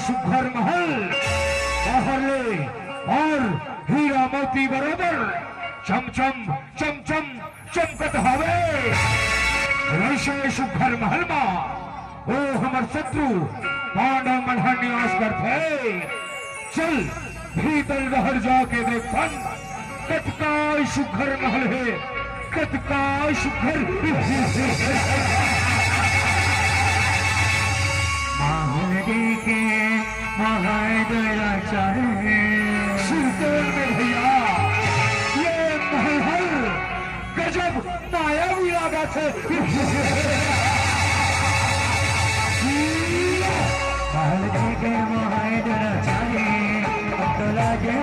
सुघर महल बाहर ले और हीरा मोती बराबर चमचम चमचम चमकत हवे वैसे सुघर महल ओ हमर शत्रु पांडव मल्हार निवास करते चल भीतर बाहर जाके देखन कतका सुघर महल है कतका सुघर के सुल्तान में भैया ये महल गजब मायावी लागत है महल के महादर चाहे अब्दुल्ला के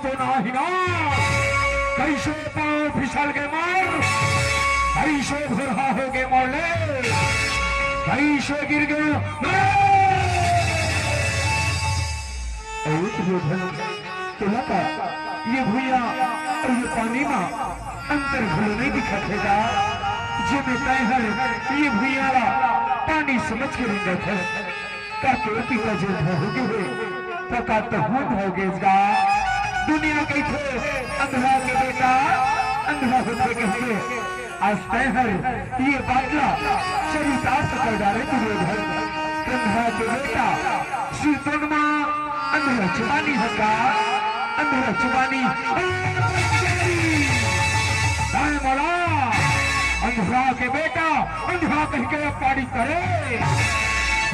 तो ना ही ना कैसे पांव फिसल के मार कैसे घुरा हो गए मोले कैसे गिर गए ये भूया और ये पानी में अंतर भूल नहीं दिखा जे में तैहर ये भूया पानी समझ के रंगा था ताकि पिता जो भोगे हुए तो का तो हम भोगे इसका दुनिया के थे अंधा के बेटा अंधा होते कहेंगे आज तैहर ये बाटला चरितार्थ कर डाले दुर्योधन अंधा के बेटा श्री तोनमा अंधा चुबानी होगा अंधा चुबानी मोला अंधा के बेटा अंधा कह के पारी करे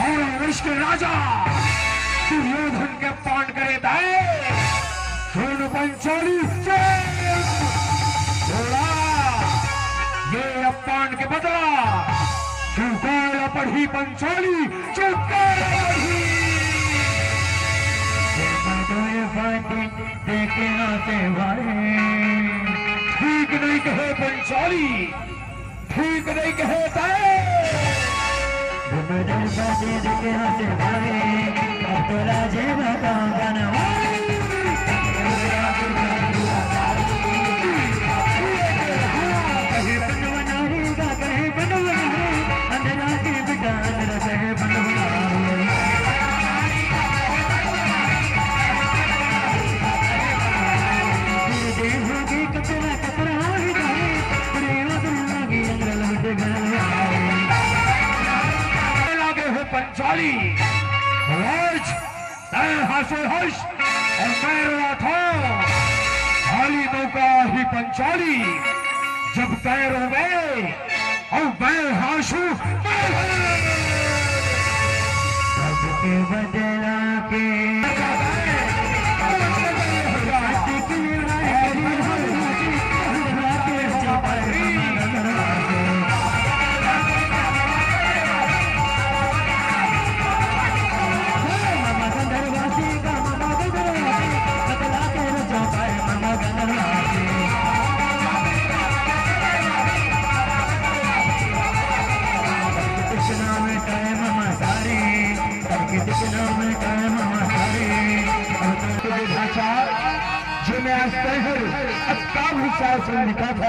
और वंश के राजा दुर्योधन के पान करे दाए सोन पंचाली ये अपमान के बदला चुकाया पढ़ी पंचाली चुकाया पढ़ी देखे आते भाई ठीक नहीं कहे पंचाली ठीक नहीं कहे ताए देखे आते भाई अब तो राजे बताऊंगा पंचाली आज हासे हर्ष और मैं रोआ था खाली नौका ही पंचाली जब तैरो में और मैं हासू के बदला के लिखा था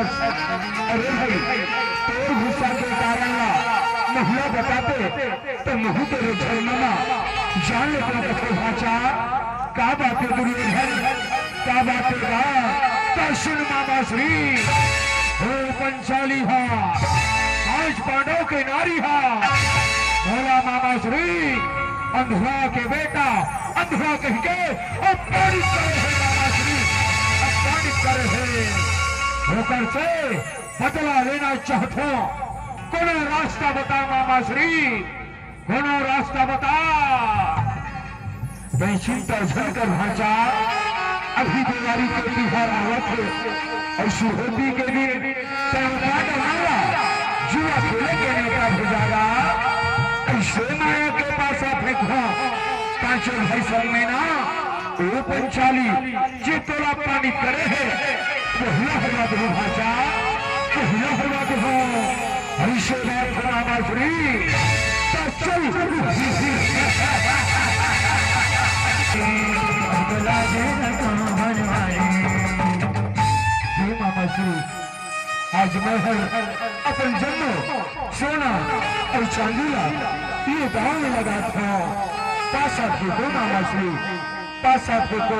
अरे भाई तोर गुस्सा के कारण महिला बताते तो महू तेरे झरना जान लेता कथो भाषा का बात है दुर्योधन का बात है दर्शन मामा श्री हो पंचाली हा आज पांडव के नारी हा भोला मामा श्री अंधा के बेटा अंधा कह के अपमानित कर रहे मामा श्री अपमानित कर रहे होकर से बदला लेना चाहते हो कोनो रास्ता बता मामा श्री कोनो रास्ता बता चिंता झलकर भाषा अभी दिवाली के त्योहार आवत है और होती के दिन जुआ खेले के नेता भेजागा ऐसे माया के पास फेंकवा पांचों भाई संग में ना वो पंचाली जे तोला पानी करे है पहला हवा दो भाषा पहला हवा दो ऐसे बात मामा श्री चल मामा श्री आज मैं अपन जन्म सोना और चांदीला ये गांव में लगा था पासा फेंको मामा श्री पासा फेंको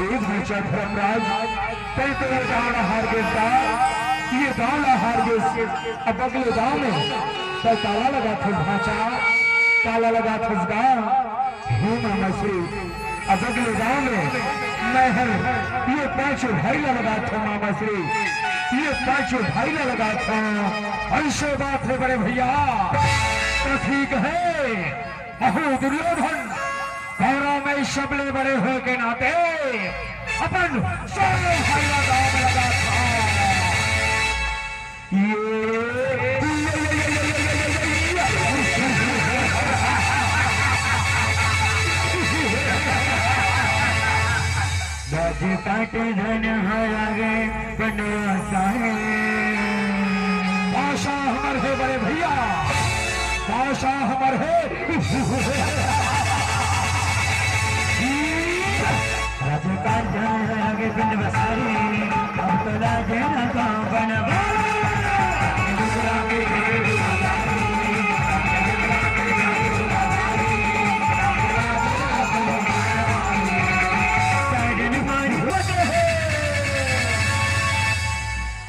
एक बच्चा धर्मराज कई तो गाँव हार गया ये गाँव हार गए अब अगले गाँव में तो ताला लगा था ढांचा ताला लगा था गाँव हे मामा श्री अब अगले गाँव में मैं ये पांचों भाई लगा था मामा श्री ये पांचों भाई लगा था ऐसे बात है बड़े भैया तो ठीक है अहो दुर्योधन कौरव में सबले बड़े हो के नाते अपन सारे भाई गाँव में लगा था ये पटे धन आगे बनवासा है। बादशाह हमर है बड़े भैया, बादशाह हमर है। राजे का धन आगे बनवासारी, अब तो राजे ना गाँव बनवा।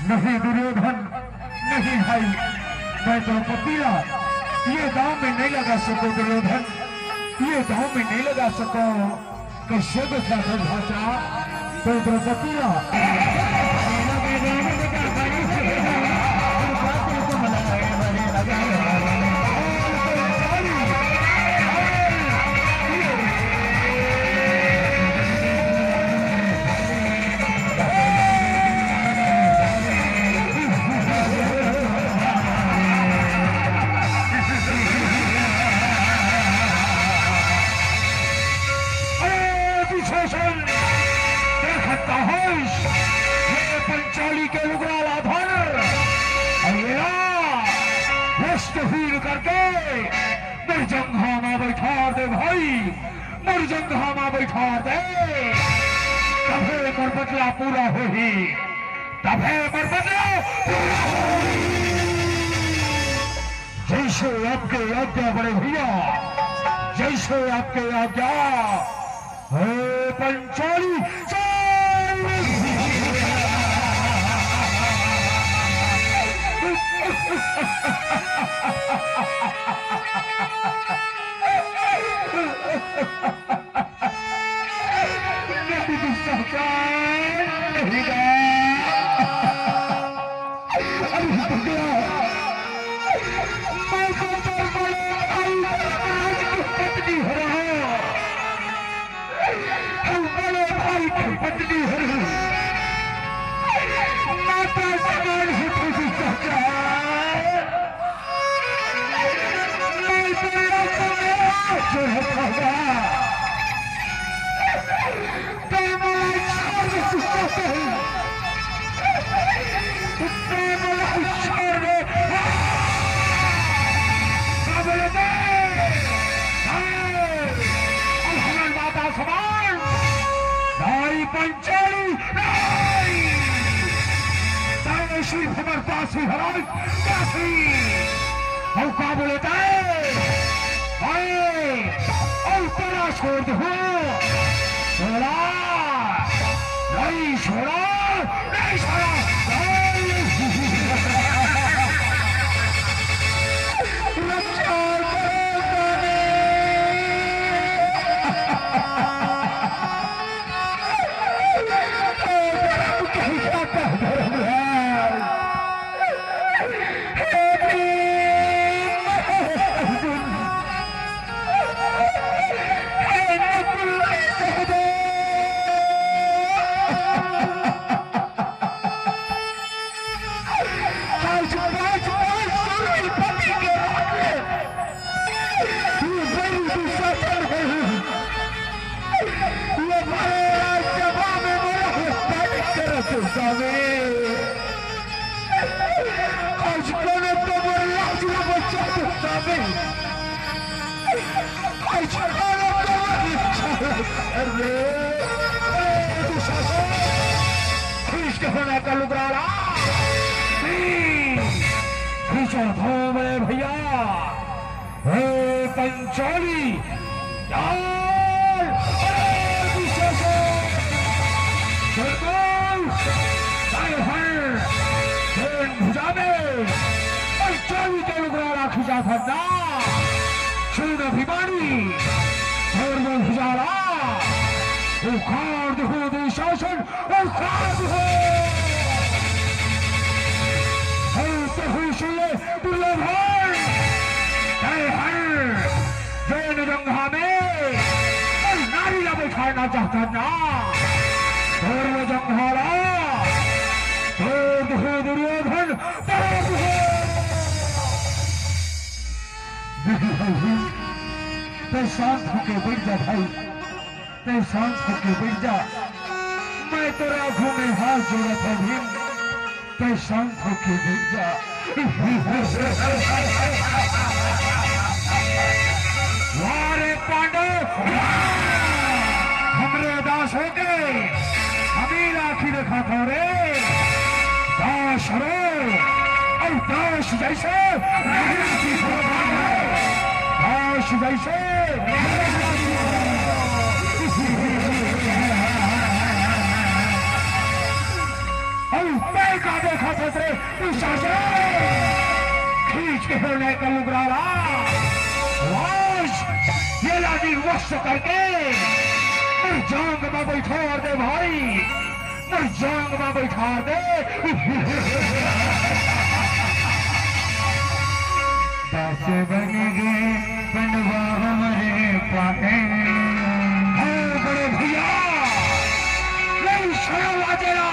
नहीं दुर्योधन, नहीं भाई, मैं द्रौपदीला ये गांव में नहीं लगा सको। दुर्योधन ये गांव में नहीं लगा सको। कैसे बचा भाषा तो द्रौपदीला करके मुरजंघा बैठा दे भाई, मुरजंघा बैठा दे। तभे मर बदला पूरा हो ही, तभे मर बदला पूरा हो ही। जैसे आपके आज्ञा बड़े भैया, जैसे आपके आज्ञा। पंचाली छोड़ दो, छोड़ा नहीं, छोड़ा नहीं, छोड़ा भैया। पंचाली भुजा में पंचाली के लुगराड़ा खिंचा था क्षीण अभिमानी और वो भुजारा उखाड़ हो दे शासन, उखाड़ हो दुर्योधन जैन जंघा में नारी ला बैठाना चाहता ना, और वो जंघारा दुर्योधन शांत होके बैठ जा भाई, शांत होके बैठ जा। मैं तेरे आंखों में हाथ जोड़ा था भीम, तो शांत होके देख जा। वारे पांडव हमरे दास हो गए, हमें राखी रखा था रे दास रो और दास जैसे दास जैसे का देखा था तेरे उस खींच के होने का लुगराला ये लाठी वश करके मुझ जांग में बैठा दे भाई, मुझ जांग में बैठा दे। दास बन गए बनवा हमारे पाए बड़े भैया नहीं शर्म आ तेरा।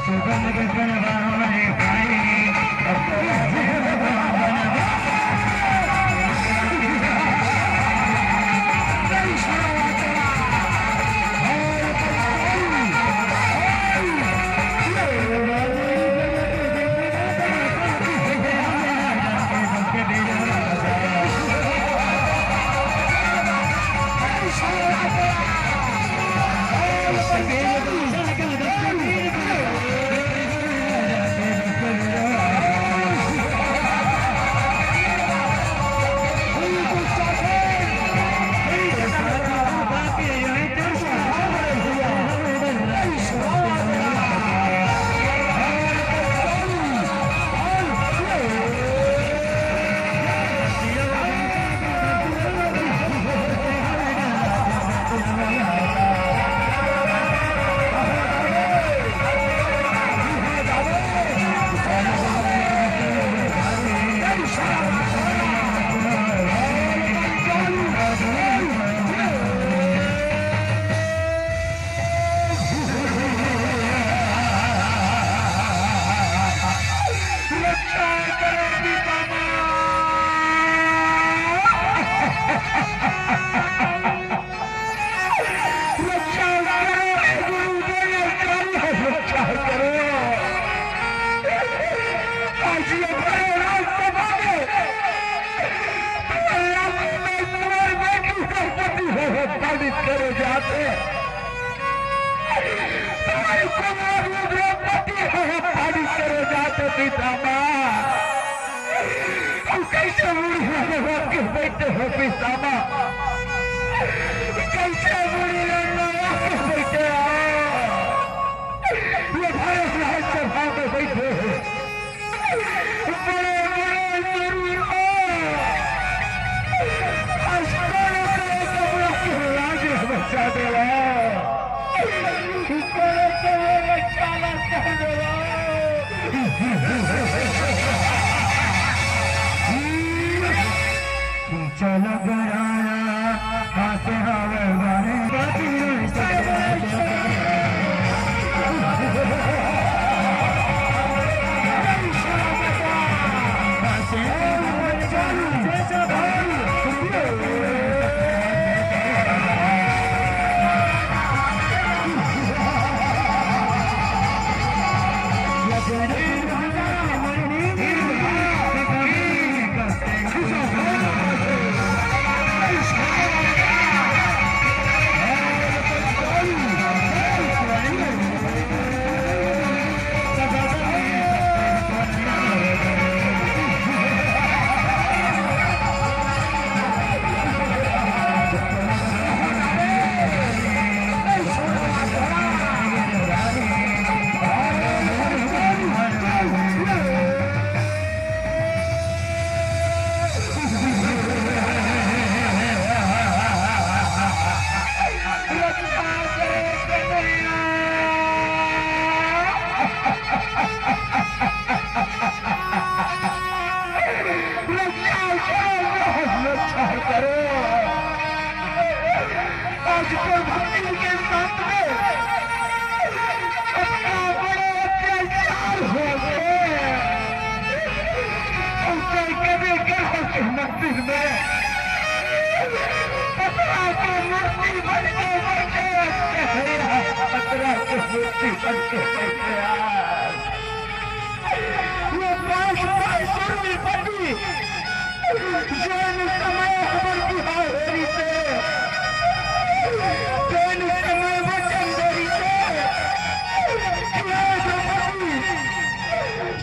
बन के बनवा हमारे पाए करे जाते पानी करे जाते पिता माँ, कैसे बूढ़ी के बैठे हो पिता माँ, कैसे बूढ़ी बैठे ये भारत राज्य सभा में बैठे बड़े बड़े जरूर बच्चा देवा चलो गया हाथ हवे मंदिर में खतरा की मूर्ति बन के बैठे खतरा की मूर्ति बन के बैठे ये 5 रुपये जैन समय खबर की हारी से जैन समय वचन देरी से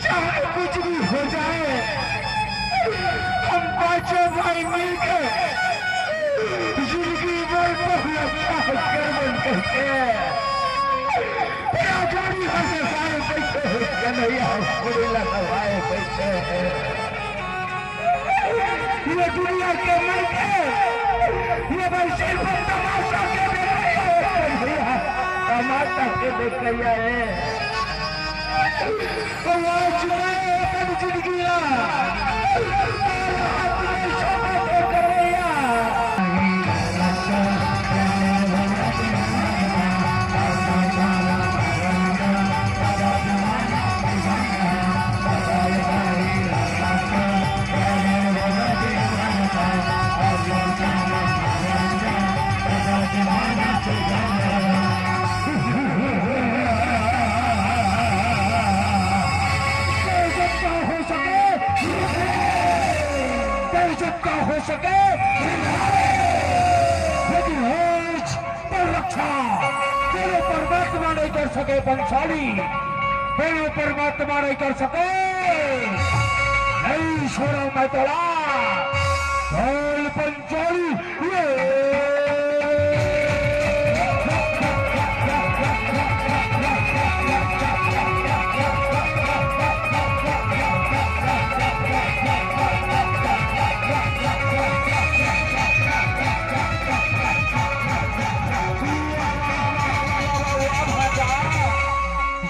चाहे कुछ भी हो जाए हम 5 भाई मिलकर जिंदगी भर बहुत अच्छा कर बन करके गाड़ी हंसे सारे बैठे कन्हैया पूरे लगाए बैठे ये दुनिया के मन के ये भाई सिर्फ तमाशा के कन्हैया तमाशा के देख लिया है आज मैं अपन जिंदगियां हाथ में शोभा को कन्हैया हो सके लेकिन आज पर रक्षा तेरे परमात्मा नहीं कर सके बंशाली तेरे परमात्मा नहीं कर सके नहीं छोड़ा मैं तोड़ा बोल पंचाली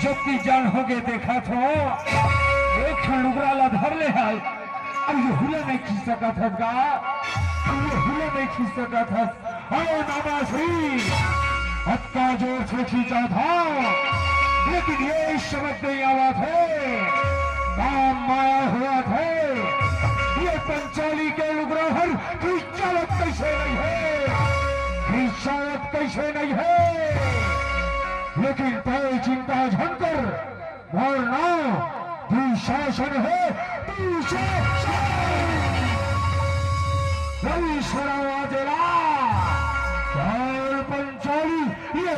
जब की जान होगे देखा तो एक क्षण उगराला धर ले है अब ये हुला नहीं खींच सका था ये हुला नहीं खींच सका था और नामाश्री हत्का जोर से खींचा था लेकिन ये शब्द नहीं आवा थे काम माया हुआ थे ये पंचाली के उग्रहर खींचावत कैसे नहीं है खींचावत कैसे नहीं है लेकिन तय चिंता झनकर मरना तू शासन है तू शासन रवि स्वरावा देला चार पंचाली ये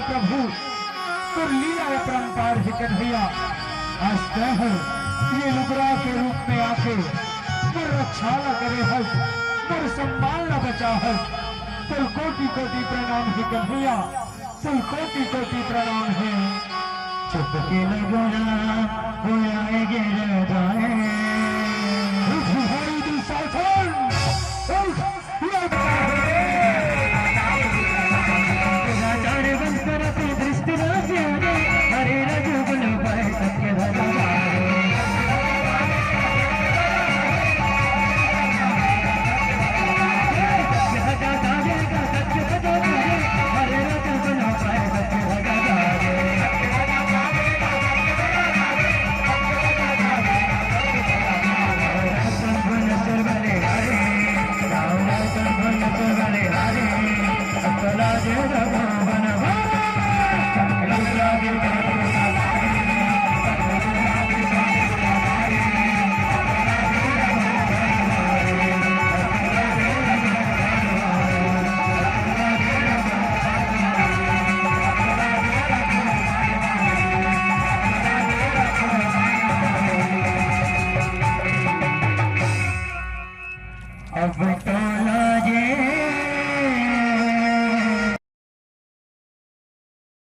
प्रभु तुर लीला अपरंपार है कन्हैया आज है ये लुगरा के रूप में आके तुर रक्षा न करे हस तुर सम्मान न बचा हस तुर कोटि कोटि प्रणाम है कन्हैया तुर कोटि कोटि प्रणाम है चुप के लगना होया गिर जाए अब तो लाजे